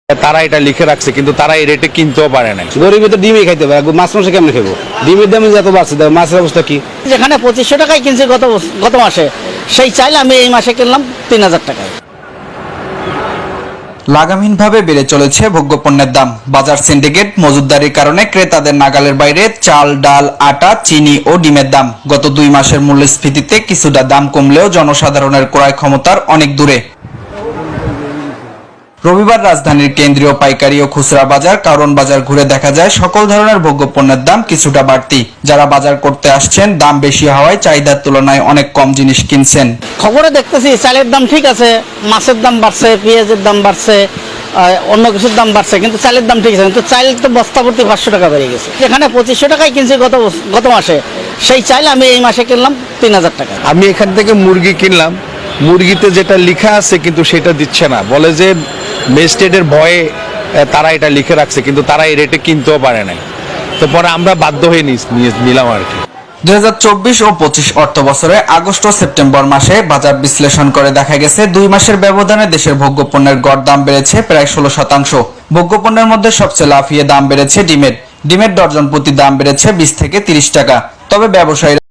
তারা এটা লিখে রাখছে কিন্তু তারা এই রেটে কিনতেও পারে না। গরিব তো ডিমই খাইতে পারে, মাছ মাংস কেমন খাবো? ডিমের দাম যত বাড়ছে, মাছের অবস্থা কি? যেখানে 2500 টাকায় কিনছি গত মাসে, সেই চাইলে আমি এই মাসে কিনলাম 3000 টাকায়। লাগামহীনভাবে বেড়ে চলেছে ভোগ্যপণ্যের দাম। বাজার সিন্ডিকেট মজুতদারির কারণে ক্রেতাদের নাগালের বাইরে চাল, ডাল, আটা, চিনি ও ডিমের দাম। গত 2 মাসের মূল্যস্ফীতিতে কিছুটা দাম কমলেও জনসাধারণের ক্রয় ক্ষমতার অনেক দূরে। রবিবার রাজধানীর কেন্দ্রীয় পাইকারি ও খুচরা বাজার কারণ বাজার ঘুরে দেখা যায় সকল ধরনের ভোগ্যপণ্যের দাম কিছুটা বাড়তি। যারা বাজার করতে আসছেন দাম বেশি হওয়ায় চাহিদার তুলনায় অনেক কম জিনিস কিনছেন। খবরে দেখতেছি চালের দাম ঠিক আছে, মাছের দাম বাড়ছে, পেঁয়াজের দাম বাড়ছে, অন্য কিছুর দাম বাড়ছে, কিন্তু চালের দাম ঠিক আছে। কিন্তু চাল তো বস্তা প্রতি 500 টাকা বেড়ে গেছে। যেখানে 2500 টাকায় কিনছি গত মাসে, সেই চাইলে আমি এই মাসে কিনলাম 3000 টাকা। আমি এখান থেকে মুরগি কিনলাম, মুরগিতে যেটা লেখা আছে কিন্তু সেটা দিচ্ছে না, বলে যে ম্যাজিস্ট্রেটের ভয়ে তারা এটা লিখে রাখছে কিন্তু তারা এই রেটে কিনতেও পারে না। তো পরে আমরা বাধ্য হয়ে নিলাম আর কি। 2024 ও 25 অর্থ বছরে আগস্ট ও সেপ্টেম্বর মাসে বাজার বিশ্লেষণ করে দেখা গেছে 2 মাসের ব্যবধানে দেশের ভোগ্যপণ্যের গড় দাম বেড়েছে প্রায় 16%। ভোগ্যপণ্যের মধ্যে সবচেয়ে লাফিয়ে দাম বেড়েছে ডিমের ডর্জন প্রতি দাম বেড়েছে 20 থেকে 30 টাকা। তবে ব্যবসায়ীরা